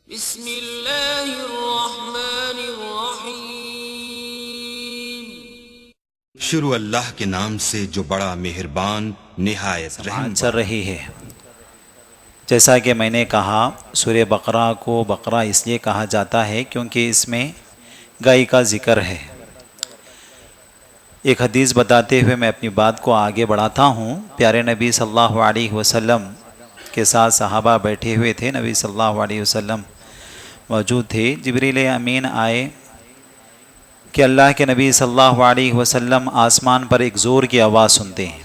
بسم اللہ الرحمن الرحیم۔ شروع اللہ کے نام سے جو بڑا مہربان نہایت رحم چل رہی ہے۔ جیسا کہ میں نے کہا، سورہ بقرہ کو بقرہ اس لیے کہا جاتا ہے کیونکہ اس میں گائے کا ذکر ہے۔ ایک حدیث بتاتے ہوئے میں اپنی بات کو آگے بڑھاتا ہوں۔ پیارے نبی صلی اللہ علیہ وسلم کے ساتھ صحابہ بیٹھے ہوئے تھے، نبی صلی اللہ علیہ وسلم موجود تھے۔ جبریل امین آئے کہ اللہ کے نبی صلی اللہ علیہ وسلم آسمان پر ایک زور کی آواز سنتے ہیں۔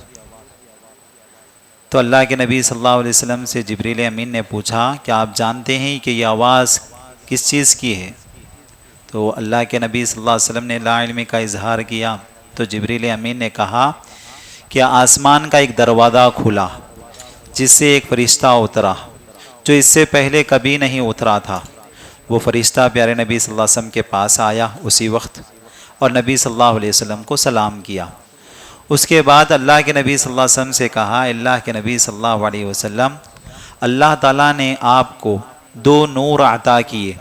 تو اللہ کے نبی صلی اللہ علیہ وسلم سے جبریل امین نے پوچھا کہ آپ جانتے ہیں کہ یہ آواز کس چیز کی ہے؟ تو اللہ کے نبی صلی اللہ علیہ وسلم نے لا علم کا اظہار کیا۔ تو جبریل امین نے کہا کہ آسمان کا ایک دروازہ کھلا جس سے ایک فرشتہ اترا جو اس سے پہلے کبھی نہیں اترا تھا۔ وہ فرشتہ پیارے نبی صلی اللہ علیہ وسلم کے پاس آیا اسی وقت اور نبی صلی اللہ علیہ وسلم کو سلام کیا۔ اس کے بعد اللہ کے نبی صلی اللہ علیہ وسلم سے کہا، اللہ کے نبی صلی اللہ علیہ وسلم، اللہ تعالیٰ نے آپ کو 2 نور عطا کیے،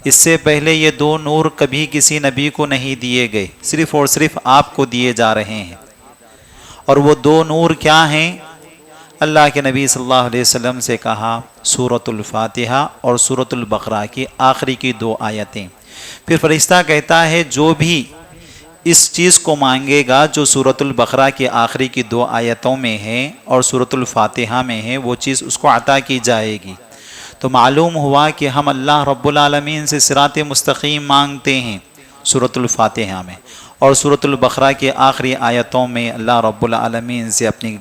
اس سے پہلے یہ 2 نور کبھی کسی نبی کو نہیں دیے گئے، صرف اور صرف آپ کو دیے جا رہے ہیں۔ اور وہ 2 نور کیا ہیں؟ اللہ کے نبی صلی اللہ علیہ وسلم سے کہا سورۃ الفاتحہ اور سورۃ البقرہ کی آخری کی 2 آیتیں۔ پھر فرشتہ کہتا ہے جو بھی اس چیز کو مانگے گا جو سورۃ البقرہ کی آخری کی 2 آیتوں میں ہے اور سورۃ الفاتحہ میں ہے، وہ چیز اس کو عطا کی جائے گی۔ تو معلوم ہوا کہ ہم اللہ رب العالمین سے صراط مستقیم مانگتے ہیں سورۃ الفاتحہ میں، اور سورۃ البقرہ کی آخری آیتوں میں اللہ رب العالمین سے اپنی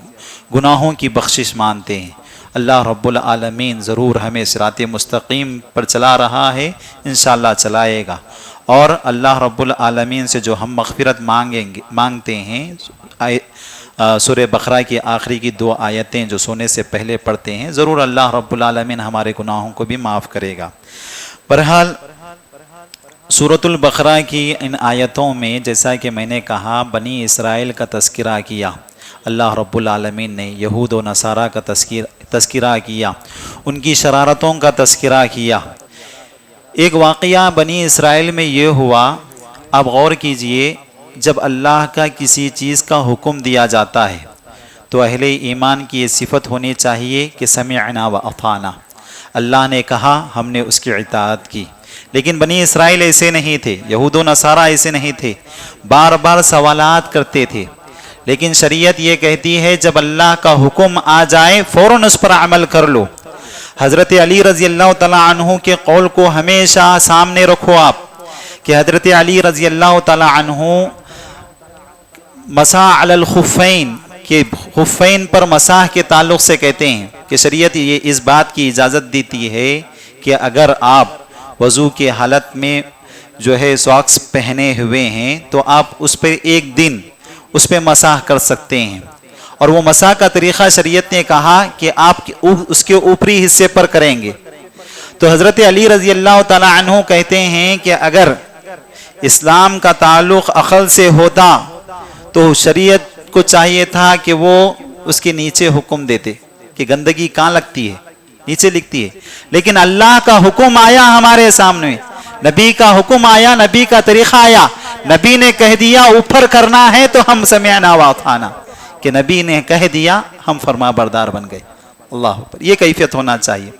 گناہوں کی بخشش مانتے ہیں۔ اللہ رب العالمین ضرور ہمیں صراط مستقیم پر چلا رہا ہے، انشاءاللہ چلائے گا۔ اور اللہ رب العالمین سے جو ہم مغفرت مانگتے ہیں، سورہ بقرہ کی آخری کی 2 آیتیں جو سونے سے پہلے پڑھتے ہیں، ضرور اللہ رب العالمین ہمارے گناہوں کو بھی معاف کرے گا۔ بہرحال سورۃ البقرہ کی ان آیتوں میں جیسا کہ میں نے کہا بنی اسرائیل کا تذکرہ کیا، اللہ رب العالمین نے یہود و نصارہ کا تذکرہ کیا، ان کی شرارتوں کا تذکرہ کیا۔ ایک واقعہ بنی اسرائیل میں یہ ہوا، آپ غور کیجئے، جب اللہ کا کسی چیز کا حکم دیا جاتا ہے تو اہل ایمان کی یہ صفت ہونی چاہیے کہ سمعنا و اطعنا، اللہ نے کہا ہم نے اس کی اطاعت کی۔ لیکن بنی اسرائیل ایسے نہیں تھے، یہود و نصارہ ایسے نہیں تھے، بار بار سوالات کرتے تھے۔ لیکن شریعت یہ کہتی ہے جب اللہ کا حکم آ جائے فوراً اس پر عمل کر لو۔ حضرت علی رضی اللہ تعالیٰ عنہ کے قول کو ہمیشہ سامنے رکھو آپ، کہ حضرت علی رضی اللہ تعالیٰ عنہ مسح علی الخفین کہ خفین پر مسح کے تعلق سے کہتے ہیں کہ شریعت یہ اس بات کی اجازت دیتی ہے کہ اگر آپ وضو کی حالت میں جو ہے ساکس پہنے ہوئے ہیں تو آپ اس پہ ایک دن اس پہ مسح کر سکتے ہیں، اور وہ مسح کا طریقہ شریعت نے کہا کہ آپ اس کے اوپری حصے پر کریں گے۔ تو حضرت علی رضی اللہ تعالیٰ عنہ کہتے ہیں کہ اگر اسلام کا تعلق عقل سے ہوتا تو شریعت کو چاہیے تھا کہ وہ اس کے نیچے حکم دیتے کہ گندگی کہاں لگتی ہے، نیچے لکھتی ہے۔ لیکن اللہ کا حکم آیا ہمارے سامنے، نبی کا حکم آیا، نبی کا طریقہ آیا، نبی نے کہہ دیا اوپر کرنا ہے تو ہم سمعنا و اطعنا، کہ نبی نے کہہ دیا ہم فرما بردار بن گئے۔ اللہ اکبر، یہ کیفیت ہونا چاہیے۔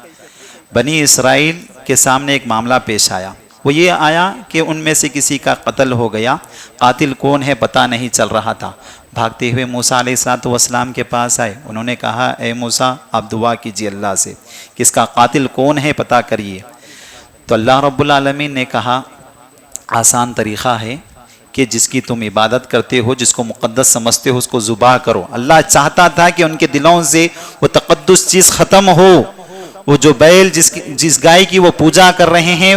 بنی اسرائیل کے سامنے ایک معاملہ پیش آیا، وہ یہ آیا کہ ان میں سے کسی کا قتل ہو گیا، قاتل کون ہے پتہ نہیں چل رہا تھا۔ بھاگتے ہوئے موسیٰ علیہ السلام کے پاس آئے، انہوں نے کہا اے موسیٰ آپ دعا کیجیے اللہ سے کہ اس کا قاتل کون ہے پتہ کریے۔ تو اللہ رب العالمین نے کہا آسان طریقہ ہے کہ جس کی تم عبادت کرتے ہو، جس کو مقدس سمجھتے ہو، اس کو ذبح کرو۔ اللہ چاہتا تھا کہ ان کے دلوں سے وہ تقدس چیز ختم ہو، وہ جو بیل جس گائے کی وہ پوجا کر رہے ہیں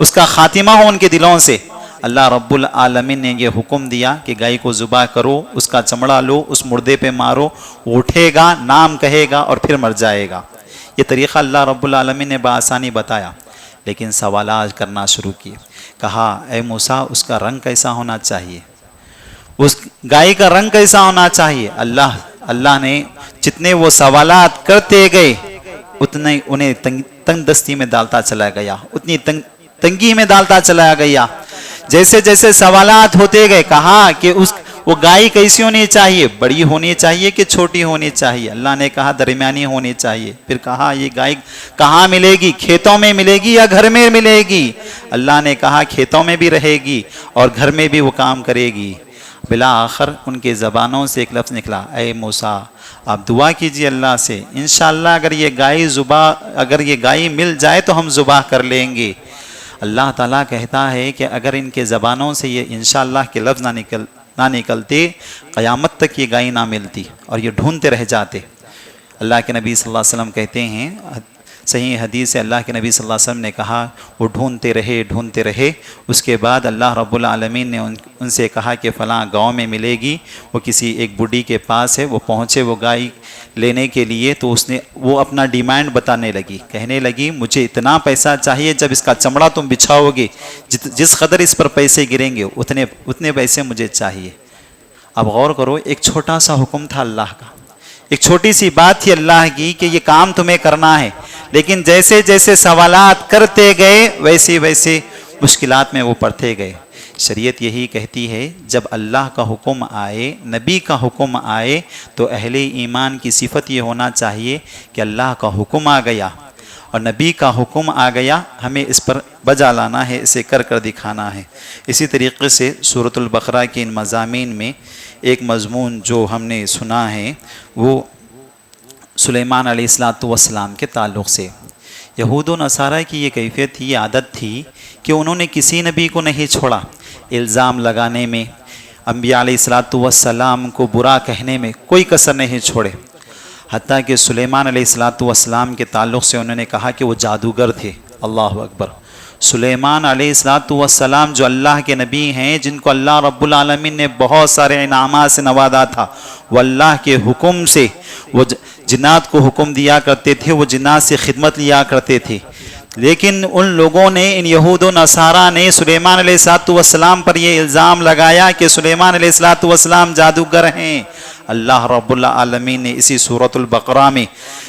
اس کا خاتمہ ہو ان کے دلوں سے۔ اللہ رب العالمین نے یہ حکم دیا کہ گائے کو ذبح کرو، اس کا چمڑا لو، اس مردے پہ مارو، وہ اٹھے گا، نام کہے گا اور پھر مر جائے گا۔ یہ طریقہ اللہ رب العالمین نے بآسانی بتایا، لیکن سوالات کرنا شروع کیے۔ کہا اے موسیٰ اس کا رنگ کیسا ہونا چاہیے، اس گائے کا رنگ کیسا ہونا چاہیے۔ اللہ نے جتنے وہ سوالات کرتے گئے اتنا ہی انہیں تنگ دستی میں ڈالتا چلا گیا، اتنی تنگی میں ڈالتا چلا گیا۔ جیسے جیسے سوالات ہوتے گئے، کہا کہ وہ گائے کیسی ہونی چاہیے، بڑی ہونی چاہیے کہ چھوٹی ہونی چاہیے؟ اللہ نے کہا درمیانی ہونی چاہیے۔ پھر کہا یہ گائے کہاں ملے گی، کھیتوں میں ملے گی یا گھر میں ملے گی؟ اللہ نے کہا کھیتوں میں بھی رہے گی اور گھر میں بھی وہ کام کرے گی۔ بالآخر ان کے زبانوں سے ایک لفظ نکلا، اے موسیٰ آپ دعا کیجئے اللہ سے، انشاءاللہ اگر یہ گائے مل جائے تو ہم ذبح کر لیں گے۔ اللہ تعالیٰ کہتا ہے کہ اگر ان کے زبانوں سے یہ انشاءاللہ کے لفظ نہ نکلتے، قیامت تک یہ گائے نہ ملتی اور یہ ڈھونڈتے رہ جاتے۔ اللہ کے نبی صلی اللہ علیہ وسلم کہتے ہیں، صحیح حدیث ہے، اللہ کے نبی صلی اللہ علیہ وسلم نے کہا وہ ڈھونڈتے رہے، اس کے بعد اللہ رب العالمین نے ان سے کہا کہ فلاں گاؤں میں ملے گی، وہ کسی ایک بڈھی کے پاس ہے، وہ پہنچے وہ گائے لینے کے لیے، تو وہ اپنا ڈیمانڈ بتانے لگی، کہنے لگی مجھے اتنا پیسہ چاہیے، جب اس کا چمڑا تم بچھاؤ گے جس قدر اس پر پیسے گریں گے اتنے پیسے مجھے چاہیے۔ اب غور کرو، ایک چھوٹا سا حکم تھا اللہ کا، ایک چھوٹی سی بات تھی اللہ کی کہ یہ کام تمہیں کرنا ہے، لیکن جیسے جیسے سوالات کرتے گئے ویسے ویسے مشکلات میں وہ پڑتے گئے۔ شریعت یہی کہتی ہے جب اللہ کا حکم آئے، نبی کا حکم آئے، تو اہل ایمان کی صفت یہ ہونا چاہیے کہ اللہ کا حکم آ گیا اور نبی کا حکم آ گیا، ہمیں اس پر بجا لانا ہے، اسے کر دکھانا ہے۔ اسی طریقے سے سورۃ البقرہ کے ان مضامین میں ایک مضمون جو ہم نے سنا ہے وہ سلیمان علیہ السلام کے تعلق سے۔ یہود و نصارہ کی یہ کیفیت تھی، یہ عادت تھی کہ انہوں نے کسی نبی کو نہیں چھوڑا، الزام لگانے میں، انبیاء علیہ السلام کو برا کہنے میں کوئی کسر نہیں چھوڑے۔ حتیٰ کہ سلیمان علیہ السلام کے تعلق سے انہوں نے کہا کہ وہ جادوگر تھے۔ اللہ اکبر! سلیمان علیہ السلام جو اللہ کے نبی ہیں، جن کو اللہ رب العالمین نے بہت سارے انعامات سے نوازا تھا، وہ اللہ کے حکم سے وہ جنات کو حکم دیا کرتے تھے، وہ جنات سے خدمت لیا کرتے تھے، لیکن ان لوگوں نے، ان یہود و نصارہ نے سلیمان علیہ السلام پر یہ الزام لگایا کہ سلیمان علیہ السلام جادوگر ہیں۔ اللہ رب العالمین نے اسی سورۃ البقرہ میں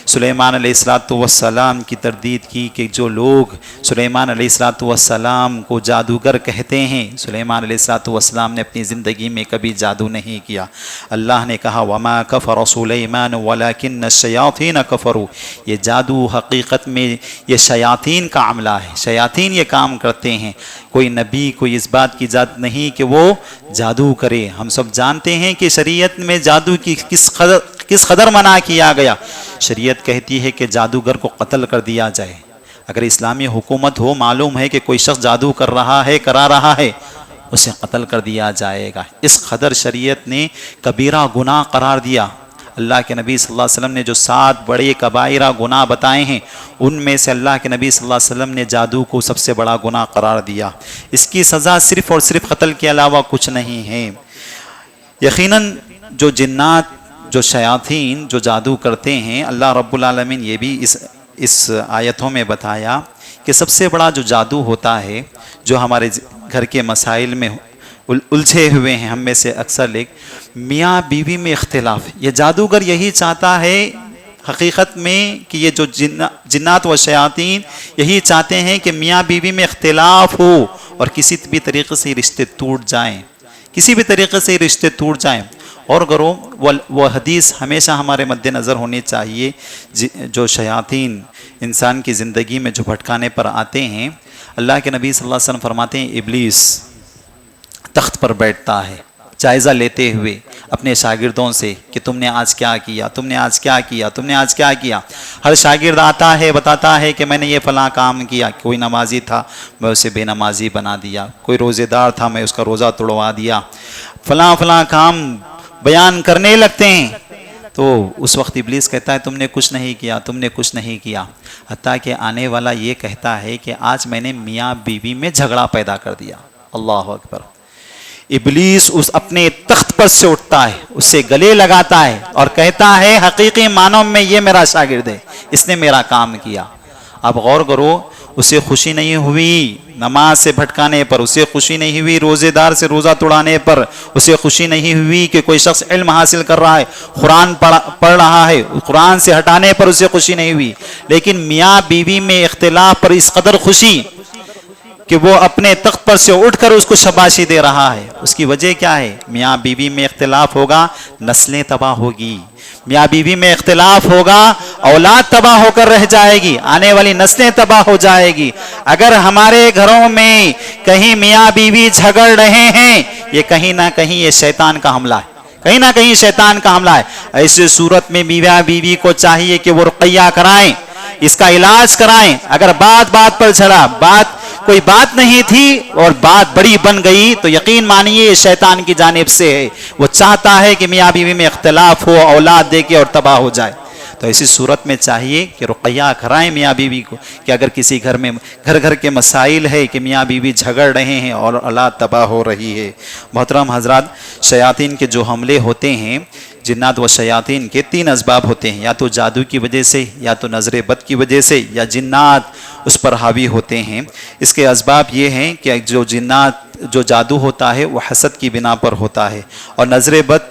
سلیمان علیہ السلام کی تردید کی کہ جو لوگ سلیمان علیہ السلام کو جادوگر کہتے ہیں، سلیمان علیہ السلام نے اپنی زندگی میں کبھی جادو نہیں کیا۔ اللہ نے کہا وَمَا كَفَرَ سُلَيْمَانُ وَلَكِنَّ الشَّيَاطِينَ كَفَرُوا، یہ جادو حقیقت میں یہ شیاطین کا عملہ ہے، شیاطین یہ کام کرتے ہیں، کوئی نبی کوئی اس بات کی اجازت نہیں کہ وہ جادو کرے۔ ہم سب جانتے ہیں کہ شریعت میں جادو کی کس قدر منع کیا گیا۔ شریعت کہتی ہے کہ جادوگر کو قتل کر دیا جائے۔ اگر اسلامی حکومت ہو، معلوم ہے کہ کوئی شخص جادو کرا رہا ہے، اسے قتل کر دیا جائے گا۔ اس قدر شریعت نے کبیرہ گناہ قرار دیا۔ اللہ کے نبی صلی اللہ علیہ وسلم نے جو 7 بڑے کبائرہ گناہ بتائے ہیں، ان میں سے اللہ کے نبی صلی اللہ علیہ وسلم نے جادو کو سب سے بڑا گناہ قرار دیا۔ اس کی سزا صرف اور صرف قتل کے علاوہ کچھ نہیں ہے۔ یقیناً جو جنات، جو شیاطین جو جادو کرتے ہیں، اللہ رب العالمین یہ بھی اس آیتوں میں بتایا کہ سب سے بڑا جو جادو ہوتا ہے، جو ہمارے گھر کے مسائل میں الجھے ہوئے ہیں ہم میں سے اکثر لوگ، میاں بیوی میں اختلاف۔ یہ جادوگر یہی چاہتا ہے حقیقت میں کہ یہ جو جنات و شیاطین یہی چاہتے ہیں کہ میاں بیوی میں اختلاف ہو اور کسی بھی طریقے سے رشتے ٹوٹ جائیں، کسی بھی طریقے سے رشتے ٹوٹ جائیں۔ اور کرو وہ حدیث ہمیشہ ہمارے مد نظر ہونی چاہیے، جو شیاطین انسان کی زندگی میں جو بھٹکانے پر آتے ہیں، اللہ کے نبی صلی اللہ علیہ وسلم فرماتے ہیں ابلیس تخت پر بیٹھتا ہے جائزہ لیتے ہوئے اپنے شاگردوں سے کہ تم نے آج کیا کیا، تم نے آج کیا کیا، تم نے آج کیا کیا۔ ہر شاگرد آتا ہے بتاتا ہے کہ میں نے یہ فلاں کام کیا، کوئی نمازی تھا میں اسے بے نمازی بنا دیا، کوئی روزے دار تھا میں اس کا روزہ توڑوا دیا، فلاں کام بیان کرنے لگتے ہیں۔ تو اس وقت ابلیس کہتا ہے تم نے کچھ نہیں کیا، تم نے کچھ نہیں کیا، حتیٰ کہ آنے والا یہ کہتا ہے کہ آج میں نے میاں بیوی میں جھگڑا پیدا کر دیا۔ اللہ اکبر! ابلیس اس اپنے تخت پر سے اٹھتا ہے، اس سے گلے لگاتا ہے اور کہتا ہے حقیقی معنوں میں یہ میرا شاگرد ہے، اس نے میرا کام کیا۔ اب غور کرو، اسے خوشی نہیں ہوئی، نماز سے بھٹکانے پر اسے خوشی نہیں ہوئی، روزے دار سے روزہ توڑانے پر اسے خوشی نہیں ہوئی، کہ کوئی شخص علم حاصل کر رہا ہے، قرآن پڑھ رہا ہے، قرآن سے ہٹانے پر اسے خوشی نہیں ہوئی، لیکن میاں بیوی میں اختلاف پر اس قدر خوشی کہ وہ اپنے تخت پر سے اٹھ کر اس کو شاباشی دے رہا ہے۔ اس کی وجہ کیا ہے؟ میاں بیوی میں اختلاف ہوگا، نسلیں تباہ ہوگی، میاں بیوی میں اختلاف ہوگا، اولاد تباہ ہو کر رہ جائے گی، آنے والی نسلیں تباہ ہو جائے گی۔ اگر ہمارے گھروں میں کہیں میاں بیوی جھگڑ رہے ہیں، یہ کہیں نہ کہیں یہ شیطان کا حملہ ہے، کہیں نہ کہیں شیطان کا حملہ ہے۔ ایسے صورت میں میاں بیوی کو چاہیے کہ وہ رقیہ کرائیں، اس کا علاج کرائیں۔ اگر بات پر چلا، کوئی بات نہیں تھی اور بات بڑی بن گئی، تو یقین مانیے یہ شیطان کی جانب سے ہے، وہ چاہتا ہے کہ میاں بیوی میں اختلاف ہو، اولاد دے کے اور تباہ ہو جائے۔ تو ایسی صورت میں چاہیے کہ رقیہ کرائیں میاں بیوی کو، کہ اگر کسی گھر میں گھر کے مسائل ہے کہ میاں بیوی جھگڑ رہے ہیں اور اولاد تباہ ہو رہی ہے۔ محترم حضرات، شیاطین کے جو حملے ہوتے ہیں، جنات و شیاطین کے 3 اسباب ہوتے ہیں، یا تو جادو کی وجہ سے، یا تو نظر بد کی وجہ سے، یا جنات اس پر حاوی ہوتے ہیں۔ اس کے اسباب یہ ہیں کہ جو جادو ہوتا ہے وہ حسد کی بنا پر ہوتا ہے، اور نظر بد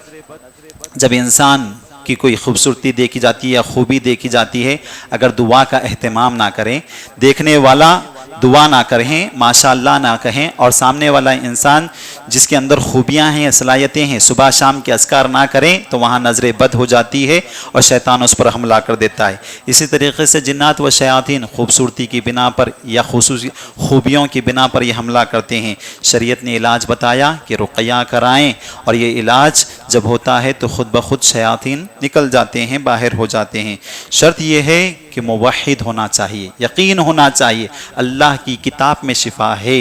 جب انسان کی کوئی خوبصورتی دیکھی جاتی ہے یا خوبی دیکھی جاتی ہے، اگر دعا کا اہتمام نہ کریں، دیکھنے والا دعا نہ کریں، ماشاءاللہ نہ کہیں، اور سامنے والا انسان جس کے اندر خوبیاں ہیں، صلاحیتیں ہیں، صبح شام کے اذکار نہ کریں، تو وہاں نظر بد ہو جاتی ہے اور شیطان اس پر حملہ کر دیتا ہے۔ اسی طریقے سے جنات و شیاطین خوبصورتی کی بنا پر یا خصوصی خوبیوں کی بنا پر یہ حملہ کرتے ہیں۔ شریعت نے علاج بتایا کہ رقیہ کرائیں، اور یہ علاج جب ہوتا ہے تو خود بخود شیاطین نکل جاتے ہیں، باہر ہو جاتے ہیں۔ شرط یہ ہے کہ موحد ہونا چاہیے، یقین ہونا چاہیے، اللہ کی کتاب میں شفا ہے۔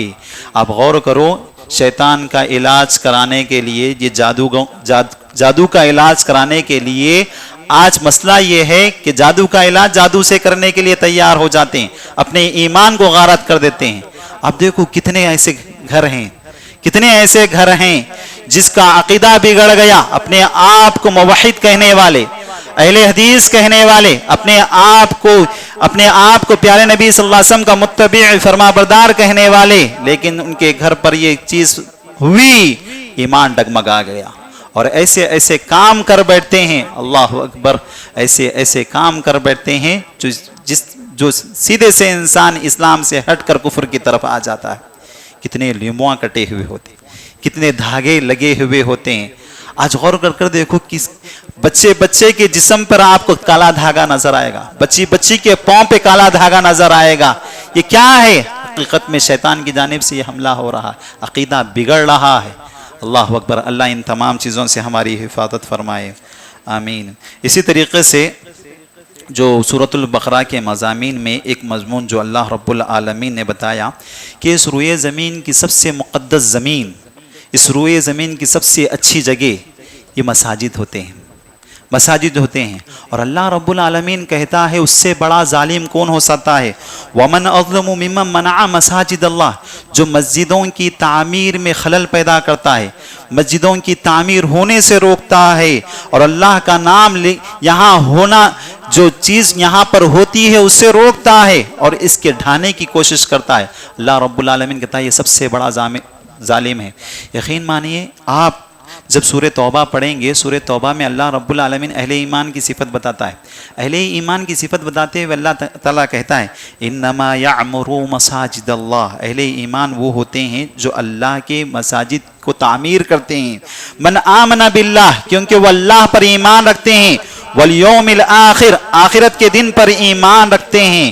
آپ غور کرو، شیطان کا علاج کرانے کے لیے، یہ جادو کا علاج کرانے کے لیے آج مسئلہ یہ ہے کہ جادو کا علاج جادو سے کرنے کے لیے تیار ہو جاتے ہیں، اپنے ایمان کو غارت کر دیتے ہیں۔ اب دیکھو کتنے ایسے گھر ہیں جس کا عقیدہ بگڑ گیا، اپنے آپ کو موحد کہنے والے، اہل حدیث کہنے والے، اپنے آپ کو پیارے نبی صلی اللہ علیہ وسلم کا متبع فرما بردار کہنے والے، لیکن ان کے گھر پر یہ چیز ہوئی، ایمان ڈگمگا گیا، اور ایسے کام کر بیٹھتے ہیں، اللہ اکبر، ایسے کام کر بیٹھتے ہیں جو سیدھے سے انسان اسلام سے ہٹ کر کفر کی طرف آ جاتا ہے۔ کتنے لیموਆਂ کٹے ہوئے ہوتے، کتنے دھاگے لگے ہوئے ہوتے ہیں۔ آج غور کر دیکھو، کس بچے کے جسم پر آپ کو کالا دھاگا نظر آئے گا، بچی کے پاؤں پہ کالا دھاگا نظر آئے گا۔ یہ کیا ہے؟ حقیقت میں شیطان کی جانب سے یہ حملہ ہو رہا ہے، عقیدہ بگڑ رہا ہے۔ اللہ اکبر، اللہ ان تمام چیزوں سے ہماری حفاظت فرمائے، آمین۔ اسی طریقے سے جو سورۃ البقرہ کے مضامین میں ایک مضمون جو اللہ رب العالمین نے بتایا کہ اس روئے زمین کی سب سے مقدس زمین، اس روئے زمین کی سب سے اچھی جگہ یہ مساجد ہوتے ہیں، اور اللہ رب العالمین کہتا ہے اس سے بڑا ظالم کون ہو سکتا ہے؟ وَمَنْ أَظْلَمُ مِمَّنْ مَنَعَ مَسَاجِدَ اللَّهِ، جو مسجدوں کی تعمیر میں خلل پیدا کرتا ہے، مسجدوں کی تعمیر ہونے سے روکتا ہے، اور اللہ کا نام یہاں ہونا، جو چیز یہاں پر ہوتی ہے اس سے روکتا ہے اور اس کے ڈھانے کی کوشش کرتا ہے۔ اللہ رب العالمین کہتا ہے یہ سب سے بڑا ظالم ہے۔ یقین مانیے، آپ جب سورہ توبہ پڑھیں گے، سورہ توبہ میں اللہ رب العالمین اہل ایمان کی صفت بتاتا ہے۔ اہل ایمان کی صفت بتاتے ہوئے اللہ تعالیٰ کہتا ہے انما یعمر مساجد اللہ، اہل ایمان وہ ہوتے ہیں جو اللہ کے مساجد کو تعمیر کرتے ہیں۔ من آمن باللہ، کیونکہ وہ اللہ پر ایمان رکھتے ہیں، والیوم الآخر، آخرت کے دن پر ایمان رکھتے ہیں۔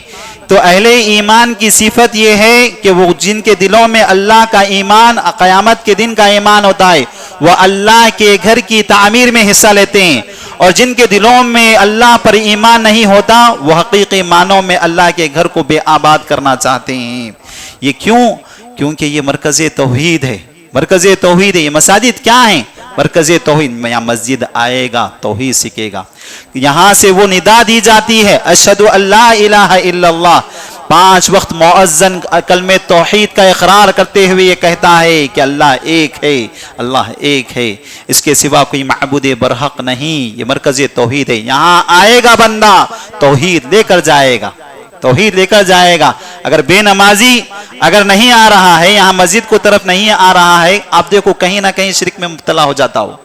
تو اہل ایمان کی صفت یہ ہے کہ وہ جن کے دلوں میں اللہ کا ایمان، قیامت کے دن کا ایمان ہوتا ہے، وہ اللہ کے گھر کی تعمیر میں حصہ لیتے ہیں، اور جن کے دلوں میں اللہ پر ایمان نہیں ہوتا وہ حقیقی معنوں میں اللہ کے گھر کو بے آباد کرنا چاہتے ہیں۔ یہ کیوں؟ کیونکہ یہ مرکز توحید ہے، یہ مساجد کیا ہیں؟ مرکز توحید میں، یہاں مسجد آئے گا توحید سیکھے گا، یہاں سے وہ ندا دی جاتی ہے اشہد ان لا الہ الا اللہ، 5 وقت مؤذن کلمہ توحید کا اقرار کرتے ہوئے یہ کہتا ہے کہ اللہ ایک ہے، اس کے سوا کوئی معبود برحق نہیں۔ یہ مرکز توحید ہے، یہاں آئے گا بندہ توحید لے کر جائے گا، توحید لے کر جائے گا. اگر بے نمازی اگر نہیں آ رہا ہے یہاں مسجد کو طرف نہیں آ رہا ہے, آپ دیکھو کہیں نہ کہیں شرک میں مبتلا ہو جاتا ہو,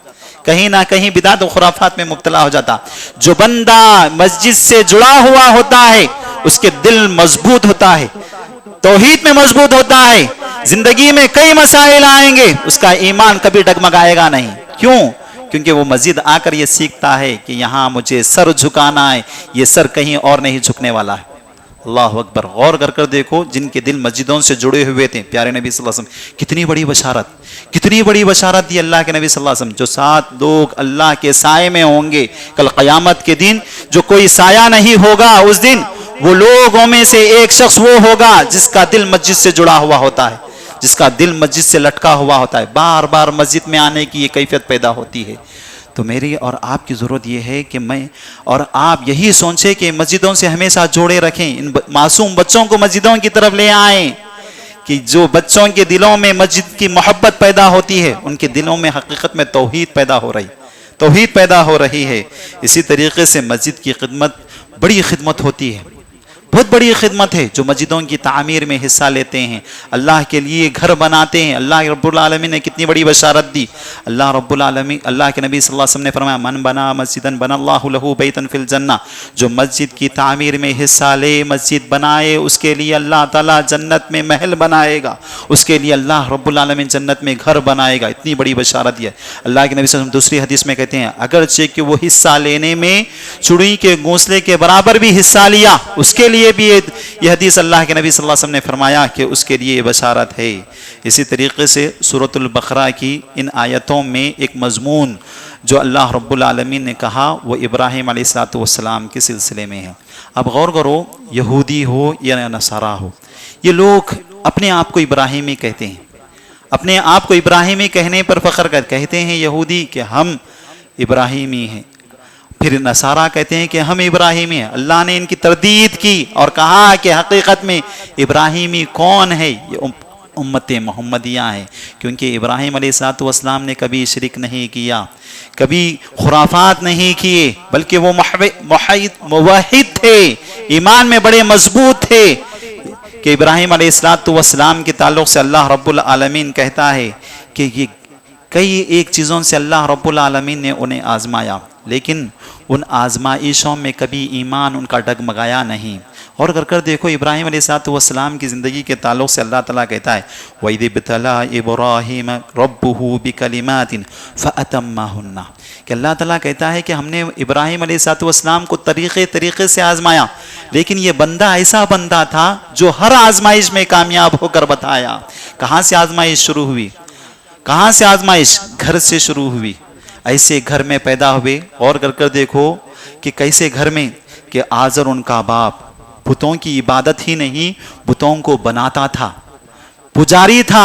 کہیں نہ کہیں بدعت و خرافات میں مبتلا ہو جاتا. جو بندہ مسجد سے جڑا ہوا ہوتا ہے اس کے دل مضبوط ہوتا ہے, توحید میں مضبوط ہوتا ہے, زندگی میں کئی مسائل آئیں گے, اس کا ایمان کبھی ڈگمگائے گا نہیں. کیوں؟ کیونکہ وہ مسجد آ کر یہ سیکھتا ہے کہ یہاں مجھے سر جھکانا ہے, یہ سر کہیں اور نہیں جھکنے والا ہے. اللہ اکبر. غور کر دیکھو جن کے دل مسجدوں سے جڑے ہوئے تھے, پیارے نبی صلی اللہ علیہ وسلم کتنی بڑی بشارت دی اللہ کے نبی صلی اللہ علیہ وسلم. جو 7 لوگ اللہ کے سائے میں ہوں گے کل قیامت کے دن, جو کوئی سایہ نہیں ہوگا اس دن, وہ لوگوں میں سے ایک شخص وہ ہوگا جس کا دل مسجد سے جڑا ہوا ہوتا ہے, جس کا دل مسجد سے لٹکا ہوا ہوتا ہے. بار بار مسجد میں آنے کی یہ کیفیت پیدا ہوتی ہے. تو میری اور آپ کی ضرورت یہ ہے کہ میں اور آپ یہی سوچیں کہ مسجدوں سے ہمیشہ جوڑے رکھیں, ان معصوم بچوں کو مسجدوں کی طرف لے آئیں, کہ جو بچوں کے دلوں میں مسجد کی محبت پیدا ہوتی ہے ان کے دلوں میں حقیقت میں توحید پیدا ہو رہی ہے. اسی طریقے سے مسجد کی خدمت بڑی خدمت ہوتی ہے, بہت بڑی خدمت ہے. جو مسجدوں کی تعمیر میں حصہ لیتے ہیں, اللہ کے لیے گھر بناتے ہیں, اللہ رب العالمین نے کتنی بڑی بشارت دی. اللہ رب العالمین, اللہ کے نبی صلی اللہ علیہ وسلم نے فرمایا من بنا مسجدن بنا اللہ لہ بیتا فی الجنہ, جو مسجد کی تعمیر میں حصہ لے, مسجد بنائے, اس کے لیے اللہ تعالیٰ جنت میں محل بنائے گا, اس کے لیے اللہ رب العالمین جنت میں گھر بنائے گا. اتنی بڑی بشارت دی ہے. اللہ کے نبی صلی اللہ علیہ وسلم دوسری حدیث میں کہتے ہیں اگرچہ کہ وہ حصہ لینے میں چڑی کے گھونسلے کے برابر بھی حصہ لیا, اس کے لیے بھی یہ حدیث اللہ کے نبی صلی اللہ علیہ وسلم نے فرمایا کہ اس کے لیے بشارت ہے. اسی طریقے سے سورۃ البقرہ کی ان آیتوں میں ایک مضمون جو اللہ رب العالمین نے کہا وہ ابراہیم علیہ السلام کے سلسلے میں ہے. اب غور کرو, یہودی ہو یا نصارہ ہو, یہ لوگ اپنے آپ کو ابراہیمی کہتے ہیں, اپنے آپ کو ابراہیمی کہنے پر فخر کہتے ہیں یہودی کہ ہم ابراہیمی ہیں, پھر نصارہ کہتے ہیں کہ ہم ابراہیمی ہیں. اللہ نے ان کی تردید کی اور کہا کہ حقیقت میں ابراہیمی کون ہے؟ یہ امت محمدیہ ہے, کیونکہ ابراہیم علیہ السلام نے کبھی شرک نہیں کیا, کبھی خرافات نہیں کیے, بلکہ وہ موحد تھے, ایمان میں بڑے مضبوط تھے. کہ ابراہیم علیہ السلام کے تعلق سے اللہ رب العالمین کہتا ہے کہ یہ کئی ایک چیزوں سے اللہ رب العالمین نے انہیں آزمایا, لیکن ان آزمائشوں میں کبھی ایمان ان کا ڈگمگایا نہیں. اور کر دیکھو ابراہیم علیہ السلام کی زندگی کے تعلق سے اللہ تعالیٰ کہتا ہے وَإِذِ ابْتَلَىٰ إِبْرَاهِيمَ رَبُّهُ بِكَلِمَاتٍ فَأَتَمَّهُنَّ, کہ اللہ تعالیٰ کہتا ہے کہ ہم نے ابراہیم علیہ السلام کو طریقے سے آزمایا, لیکن یہ بندہ ایسا بندہ تھا جو ہر آزمائش میں کامیاب ہو کر بتایا. کہاں سے آزمائش شروع ہوئی؟ کہاں سے آزمائش؟ گھر سے شروع ہوئی. ایسے گھر میں پیدا ہوئے. اور کر دیکھو کہ کیسے گھر میں کہ آزر ان کا باپ بتوں کی عبادت ہی نہیں, بتوں کو بناتا تھا, پجاری تھا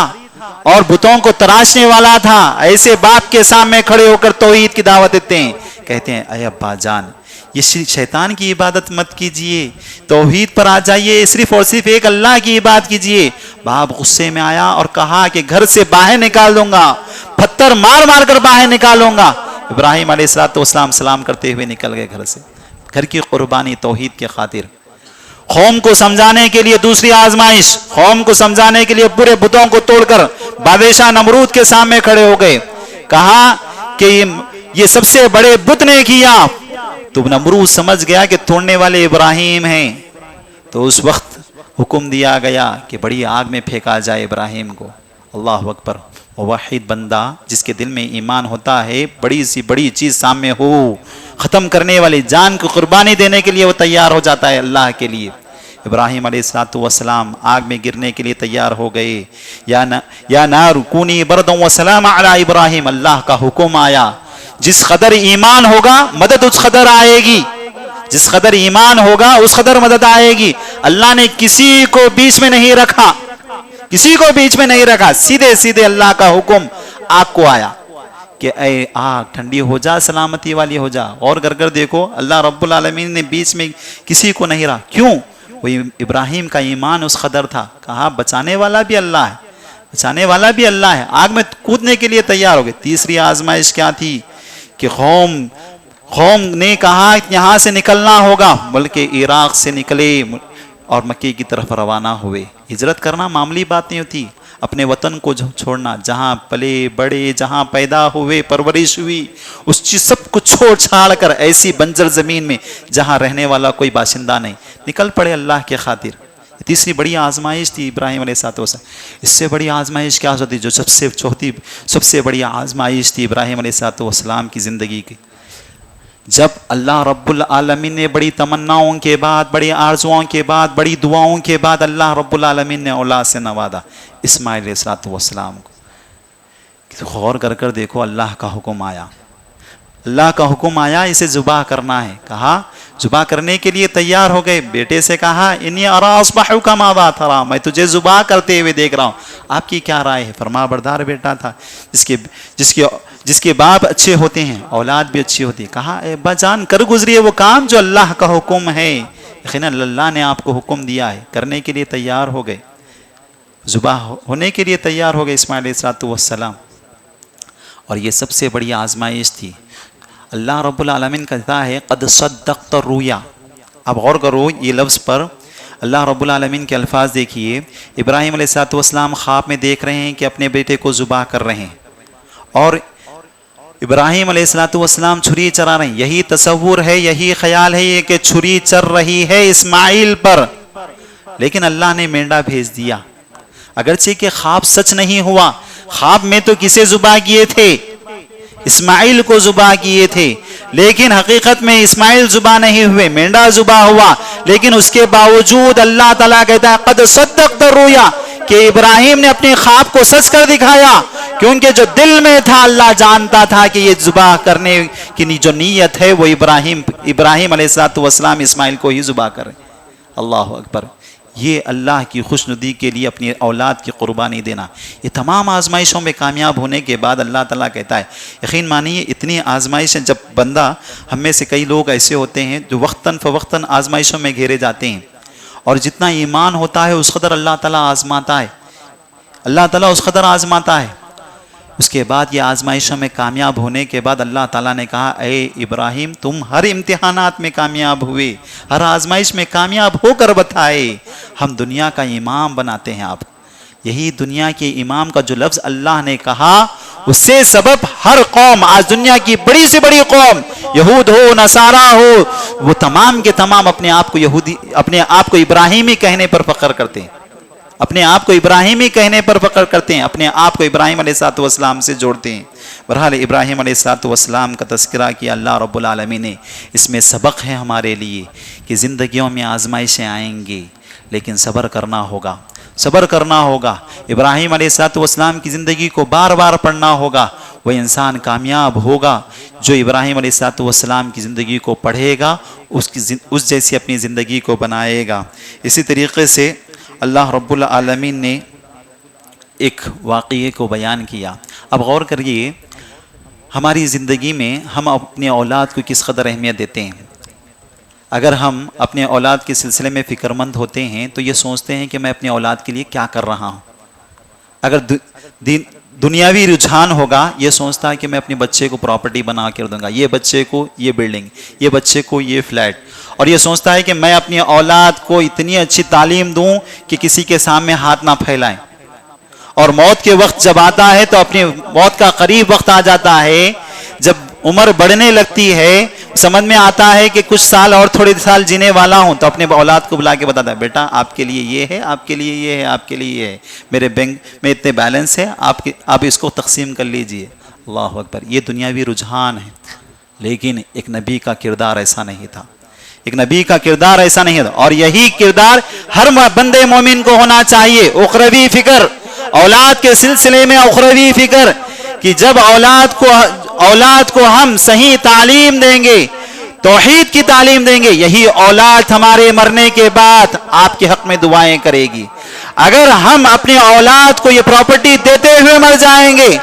اور بتوں کو تراشنے والا تھا. ایسے باپ کے سامنے کھڑے ہو کر توحید کی دعوت دیتے ہیں, کہتے ہیں اے ابا جان یہ شیطان کی عبادت مت کیجئے, توحید پر آ جائیے, صرف اور صرف ایک اللہ کی عبادت کیجئے. باپ غصے میں آیا اور کہا کہ گھر سے باہر نکال دوں گا, پتھر مار کر باہر نکالوں گا. ابراہیم علیہ السلام سلام کرتے ہوئے نکل گئے گھر سے. گھر کی قربانی توحید کے خاطر. قوم کو سمجھانے کے لیے دوسری آزمائش, قوم کو سمجھانے کے لیے پورے بتوں کو توڑ کر بادشاہ نمرود کے سامنے کھڑے ہو گئے. کہا کہ یہ سب سے بڑے بت نے کیا. تو نمرود سمجھ گیا کہ توڑنے والے ابراہیم ہیں, تو اس وقت حکم دیا گیا کہ بڑی آگ میں پھینکا جائے ابراہیم کو. اللہ اکبر. واحد بندہ جس کے دل میں ایمان ہوتا ہے, بڑی سی بڑی چیز سامنے ہو, ختم کرنے والی جان کو قربانی دینے کے لیے وہ تیار ہو جاتا ہے اللہ کے لیے. ابراہیم علیہ السلام آگ میں گرنے کے لیے تیار ہو گئے. یا نار کونی بردا وسلاما علی ابراہیم, اللہ کا حکم آیا. جس قدر ایمان ہوگا مدد اس قدر آئے گی, جس قدر ایمان ہوگا اس قدر مدد آئے گی. اللہ نے کسی کو بیچ میں نہیں رکھا, کسی کو بیچ میں نہیں رکھا, سیدھے اللہ کا حکم آگ کو آیا کہ اے آگ ٹھنڈی ہو جا, سلامتی والی ہو جا. اور کر دیکھو اللہ رب العالمین نے بیچ میں کسی کو نہیں رکھا. کیوں؟ وہ ابراہیم کا ایمان اس قدر تھا. کہا بچانے والا بھی اللہ ہے, بچانے والا بھی اللہ ہے. آگ میں کودنے کے لیے تیار ہو گئے. تیسری آزمائش کیا تھی کہ قوم نے کہا یہاں سے نکلنا ہوگا, بلکہ عراق سے نکلے, اور مکے کی طرف روانہ ہوئے۔ ہجرت کرنا معمولی بات نہیں ہوتی، اپنے وطن کو چھوڑنا، جہاں پلے بڑے، جہاں پیدا ہوئے، پرورش ہوئی، اس چیز سب کو چھوڑ چھاڑ کر ایسی بنجر زمین میں جہاں رہنے والا کوئی باشندہ نہیں، نکل پڑے اللہ کے خاطر۔ تیسری بڑی آزمائش تھی ابراہیم علیہ السلام۔ اس سے بڑی آزمائش کیا ہوتی؟ جو سب سے بڑی آزمائش تھی ابراہیم علیہ السلام کی زندگی کی، جب اللہ رب العالمین نے بڑی تمناؤں کے بعد، بڑی آرزوؤں کے بعد، بڑی دعاؤں کے بعد اللہ رب العالمین نے اولاد سے نوازا اسماعیل علیہ السلام کو۔ غور کر دیکھو، اللہ کا حکم آیا، اللہ کا حکم آیا اسے ذبح کرنا ہے، کہا ذبح کرنے کے لیے تیار ہو گئے۔ بیٹے سے کہا انی ارا اصبحک ماذا ترى، میں تجھے ذبح کرتے ہوئے دیکھ رہا ہوں، آپ کی کیا رائے ہے؟ فرما بردار بیٹا تھا، جس کے باپ اچھے ہوتے ہیں اولاد بھی اچھی ہوتی ہے۔ کہا اے ابا جان، کر گزریے وہ کام جو اللہ کا حکم ہے، یقیناً اللہ نے آپ کو حکم دیا ہے، کرنے کے لیے تیار ہو گئے، ذبح ہونے کے لیے تیار ہو گئے اسماعیل علیہ السلام۔ اور یہ سب سے بڑی آزمائش تھی۔ اللہ رب العالمین کہتا ہے قد صدقت الرؤیا۔ اب غور کرو یہ لفظ پر، اللہ رب العالمین کے الفاظ دیکھیے۔ ابراہیم علیہ السلام خواب میں دیکھ رہے ہیں کہ اپنے بیٹے کو ذبح کر رہے ہیں، اور ابراہیم علیہ السلام چھری چرا رہے ہیں۔ یہی تصور ہے، یہی خیال ہے یہ کہ چھری چر رہی ہے اسماعیل پر، لیکن اللہ نے مینڈا بھیج دیا۔ اگرچہ کہ خواب سچ نہیں ہوا، خواب میں تو کسے ذبح کیے تھے؟ اسماعیل کو ذبح کیے تھے، لیکن حقیقت میں اسماعیل ذبح نہیں ہوئے، مینڈا ذبح ہوا۔ لیکن اس کے باوجود اللہ تعالیٰ کہتا ہے قد صدقت الرؤیا، کہ ابراہیم نے اپنے خواب کو سچ کر دکھایا، کیونکہ جو دل میں تھا اللہ جانتا تھا کہ یہ ذبح کرنے کی جو نیت ہے وہ ابراہیم علیہ السلام اسماعیل کو ہی ذبح کرے۔ اللہ اکبر! یہ اللہ کی خوشنودی کے لیے اپنی اولاد کی قربانی دینا۔ یہ تمام آزمائشوں میں کامیاب ہونے کے بعد اللہ تعالیٰ کہتا ہے، یقین مانیے اتنی آزمائشیں، جب بندہ، ہم میں سے کئی لوگ ایسے ہوتے ہیں جو وقتاً فوقتاً آزمائشوں میں گھیرے جاتے ہیں، اور جتنا ایمان ہوتا ہے اس قدر اللہ تعالیٰ آزماتا ہے، اللہ تعالیٰ اس قدر آزماتا ہے۔ اس کے بعد یہ آزمائشوں میں کامیاب ہونے کے بعد اللہ تعالیٰ نے کہا اے ابراہیم تم ہر امتحانات میں کامیاب ہوئے، ہر آزمائش میں کامیاب ہو کر بتائے، ہم دنیا کا امام بناتے ہیں آپ۔ یہی دنیا کے امام کا جو لفظ اللہ نے کہا، اس سے سبب ہر قوم، آج دنیا کی بڑی سے بڑی قوم، یہود ہو نصارہ ہو، وہ تمام کے تمام اپنے آپ کو ابراہیمی کہنے پر فخر کرتے ہیں، اپنے آپ کو ابراہیمی کہنے پر فخر کرتے ہیں، اپنے آپ کو ابراہیم علیہ السلام سے جوڑتے ہیں۔ بہرحال ابراہیم علیہ السلام کا تذکرہ کیا اللہ رب العالمین نے۔ اس میں سبق ہے ہمارے لیے کہ زندگیوں میں آزمائشیں آئیں گی، لیکن صبر کرنا ہوگا، صبر کرنا ہوگا۔ ابراہیم علیہ السلام کی زندگی کو بار بار پڑھنا ہوگا، وہ انسان کامیاب ہوگا جو ابراہیم علیہ السلام کی زندگی کو پڑھے گا، اس جیسی اپنی زندگی کو بنائے گا۔ اسی طریقے سے اللہ رب العالمین نے ایک واقعے کو بیان کیا۔ اب غور کریے، ہماری زندگی میں ہم اپنے اولاد کو کس قدر اہمیت دیتے ہیں۔ اگر ہم اپنے اولاد کے سلسلے میں فکر مند ہوتے ہیں تو یہ سوچتے ہیں کہ میں اپنے اولاد کے لیے کیا کر رہا ہوں۔ اگر دنیاوی رجحان ہوگا، یہ سوچتا ہے کہ میں اپنے بچے کو پراپرٹی بنا کر دوں گا، یہ بچے کو یہ بلڈنگ، یہ بچے کو یہ فلیٹ، اور یہ سوچتا ہے کہ میں اپنی اولاد کو اتنی اچھی تعلیم دوں کہ کسی کے سامنے ہاتھ نہ پھیلائیں۔ اور موت کے وقت جب آتا ہے تو اپنی موت کا قریب وقت آ جاتا ہے، جب عمر بڑھنے لگتی ہے، سمجھ میں آتا ہے کہ کچھ سال اور تھوڑے سال جینے والا ہوں، تو اپنے اولاد کو بلا کے بتاتا ہے بیٹا آپ کے لیے یہ ہے، آپ کے لیے یہ ہے، آپ کے لیے یہ ہے، میرے بینک میں اتنے بیلنس ہے، آپ اس کو تقسیم کر لیجئے۔ اللہ اکبر! یہ دنیاوی رجحان ہے، لیکن ایک نبی کا کردار ایسا نہیں تھا، ایک نبی کا کردار ایسا نہیں تھا، اور یہی کردار ہر بندے مومن کو ہونا چاہیے۔ اخروی فکر، اولاد کے سلسلے میں اخروی فکر، کہ جب اولاد کو ہم صحیح تعلیم دیں گے، توحید کی تعلیم دیں گے، یہی اولاد ہمارے مرنے کے بعد آپ کے حق میں دعائیں کرے گی۔ اگر ہم اپنے اولاد کو یہ پراپرٹی دیتے ہوئے مر جائیں گے،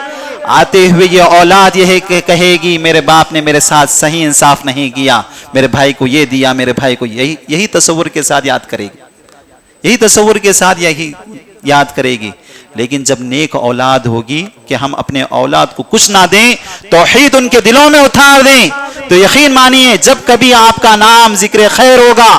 آتے ہوئے یہ اولاد یہ کہے گی میرے باپ نے میرے ساتھ صحیح انصاف نہیں کیا، میرے بھائی کو یہ دیا، میرے بھائی کو یہی تصور کے ساتھ یاد کرے گی، یہی تصور کے ساتھ یہی یاد کرے گی۔ لیکن جب نیک اولاد ہوگی کہ ہم اپنے اولاد کو کچھ نہ دیں، توحید ان کے دلوں میں اتار دیں، تو یقین مانیے جب کبھی آپ کا نام ذکر خیر ہوگا،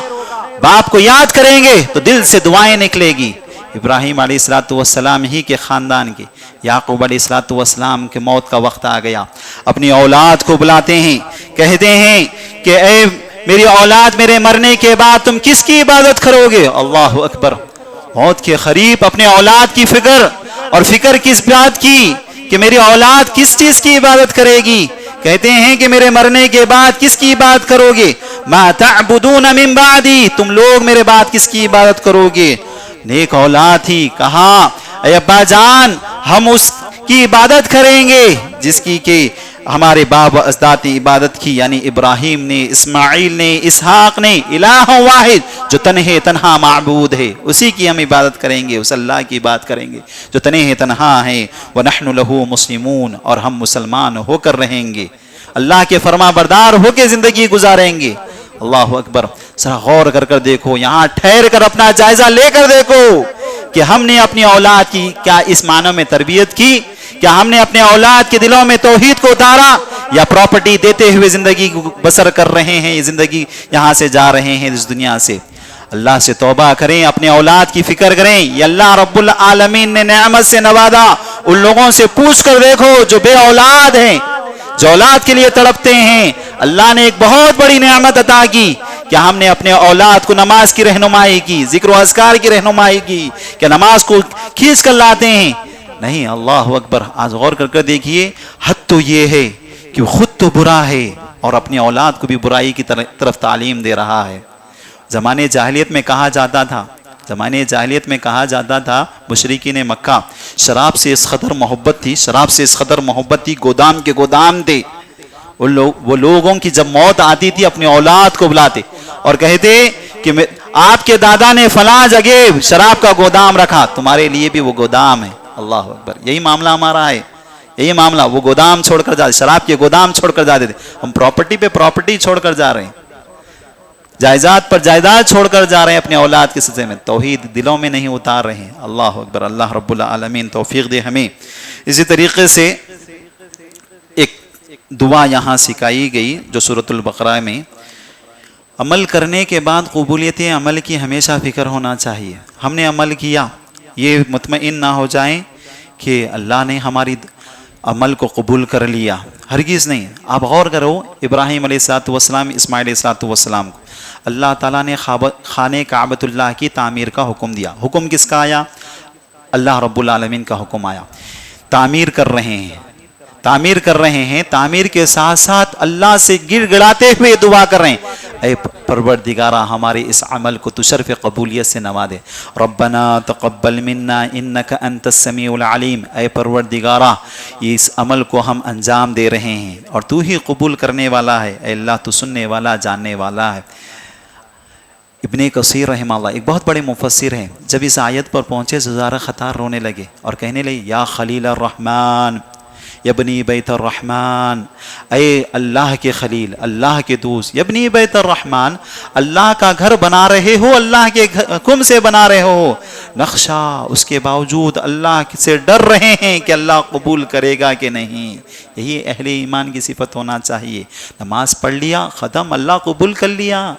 باپ کو یاد کریں گے تو دل سے دعائیں نکلے گی. ابراہیم علیہ السلام ہی کے خاندان کے یعقوب علیہ السلام کے موت کا وقت آ گیا. اپنی اولاد کو بلاتے ہیں, کہتے ہیں کہ اے میری اولاد, میرے مرنے کے بعد تم کس کی عبادت کرو گے؟ اللہ اکبر. موت کے قریب اپنے اولاد کی فکر, اور فکر کس بات کی کہ میری اولاد کس چیز کی عبادت کرے گی. کہتے ہیں کہ میرے مرنے کے بعد کس کی عبادت کرو گے؟ ما تعبدون من بعدی, تم لوگ میرے بعد کس کی عبادت کرو گے؟ نیک اولاد تھی, کہا اے ابا جان ہم اس کی عبادت کریں گے جس کی کہ ہمارے باپ اجداد نے عبادت کی, یعنی ابراہیم نے, اسماعیل نے, اسحاق نے. الہ واحد جو تنہا معبود ہے, اسی کی ہم عبادت کریں گے, اس اللہ کی عبادت کریں گے جو تنہا ہے. وَنَحْنُ لَهُ مُسْلِمُونَ, اور ہم مسلمان ہو کر رہیں گے, اللہ کے فرما بردار ہو کے زندگی گزاریں گے. اللہ اکبر. ذرا غور کر دیکھو, یہاں ٹھہر کر اپنا جائزہ لے کر دیکھو کہ ہم نے اپنی اولاد کی کیا اس معنی میں تربیت کی, کیا ہم نے اپنے اولاد کے دلوں میں توحید کو اتارا, یا پراپرٹی دیتے ہوئے زندگی بسر کر رہے ہیں, زندگی یہاں سے جا رہے ہیں اس دنیا سے. اللہ سے توبہ کریں, اپنے اولاد کی فکر کریں. یہ اللہ رب العالمین نے نعمت سے نوازا. ان لوگوں سے پوچھ کر دیکھو جو بے اولاد ہیں, جو اولاد کے لیے تڑپتے ہیں. اللہ نے ایک بہت بڑی نعمت عطا کی کہ ہم نے اپنے اولاد کو نماز کی رہنمائی کی, ذکر و اذکار کی رہنمائی کی, کہ نماز کو کھینچ کر لاتے ہیں. نہیں, اللہ اکبر. آج غور کر دیکھیے, حد تو یہ ہے کہ خود تو برا ہے اور اپنی اولاد کو بھی برائی کی طرف تعلیم دے رہا ہے. زمانے جاہلیت میں کہا جاتا تھا مشرکین مکہ, شراب سے اس قدر محبت تھی, گودام کے گودام تھے. وہ لوگوں کی جب موت آتی تھی اپنی اولاد کو بلاتے اور کہتے کہ آپ کے دادا نے فلاں جگہ شراب کا گودام رکھا, تمہارے لیے بھی وہ گودام ہے. اللہ اکبر. یہی معاملہ ہمارا ہے, یہی معاملہ. وہ گودام چھوڑ کر جاتے, شراب کے گودام چھوڑ کر جاتے تھے. ہم پراپرٹی پہ پراپرٹی چھوڑ کر جا رہے ہیں, جائیداد پر جائیداد چھوڑ کر جا رہے ہیں اپنے اولاد کے سلسلے میں. توحید دلوں میں نہیں اتار رہے ہیں. اللہ اکبر. اللہ رب العالمین توفیق دے ہمیں. اسی طریقے سے ایک دعا یہاں سکھائی گئی جو سورۃ البقرہ میں, عمل کرنے کے بعد قبولیت عمل کی ہمیشہ فکر ہونا چاہیے. ہم نے عمل کیا, یہ مطمئن نہ ہو جائیں کہ اللہ نے ہماری عمل کو قبول کر لیا, ہرگز نہیں. آپ غور کرو, ابراہیم علیہ السلام, اسماعیل علیہ السلام کو اللہ تعالیٰ نے خانہ کعبۃ اللہ کی تعمیر کا حکم دیا. حکم کس کا آیا؟ اللہ رب العالمین کا حکم آیا. تعمیر کر رہے ہیں, تعمیر کے ساتھ ساتھ اللہ سے گر گڑاتے ہوئے دعا کر رہے ہیں, اے پروردگارہ ہمارے اس عمل کو تو شرف قبولیت سے نوازے. ربنا تقبل منا انک انت السمیع العلیم. اے پروردگارہ اس عمل کو ہم انجام دے رہے ہیں اور تو ہی قبول کرنے والا ہے. اے اللہ تو سننے والا, جاننے والا ہے. ابن کثیر رحمہ اللہ ایک بہت بڑے مفسر ہیں, جب اس آیت پر پہنچے زوزار خطار رونے لگے اور کہنے لگے, یا خلیل الرحمن یبنی بیت الرحمن, اے اللہ کے خلیل, اللہ کے دوست, یبنی بیت الرحمن, اللہ کا گھر بنا رہے ہو, اللہ کے حکم سے بنا رہے ہو. نقشہ اس کے باوجود اللہ سے ڈر رہے ہیں کہ اللہ قبول کرے گا کہ نہیں. یہی اہل ایمان کی صفت ہونا چاہیے. نماز پڑھ لیا, ختم, اللہ قبول کر لیا,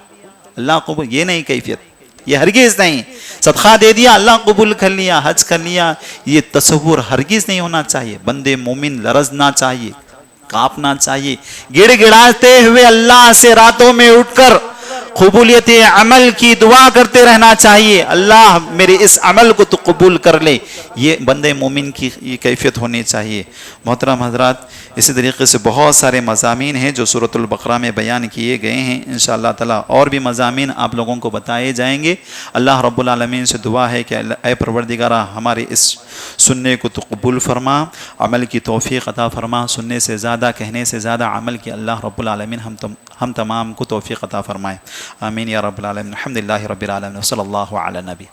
اللہ قبول. یہ نہیں کیفیت, یہ ہرگز نہیں. صدقہ دے دیا, اللہ قبول کر لیا, حج کر لیا, یہ تصور ہرگز نہیں ہونا چاہیے. بندے مومن لرزنا چاہیے, کانپنا چاہیے, گڑ گڑاتے ہوئے اللہ سے راتوں میں اٹھ کر قبولیت عمل کی دعا کرتے رہنا چاہیے. اللہ میرے اس عمل کو تو قبول کر لے. یہ بندے مومن کی یہ کیفیت ہونی چاہیے. محترم حضرات, اسی طریقے سے بہت سارے مضامین ہیں جو سورۃ البقرہ میں بیان کیے گئے ہیں. انشاءاللہ تعالی اور بھی مضامین آپ لوگوں کو بتائے جائیں گے. اللہ رب العالمین سے دعا ہے کہ اے پروردگارہ ہمارے اس سننے کو تو قبول فرما, عمل کی توفیق عطا فرما. سننے سے زیادہ, کہنے سے زیادہ عمل کی اللہ رب العالمین ہم تمام کو توفیق عطا فرمائے. آمین یا رب العالمین. الحمدللہ رب العالمین. صلی اللہ علی نبی.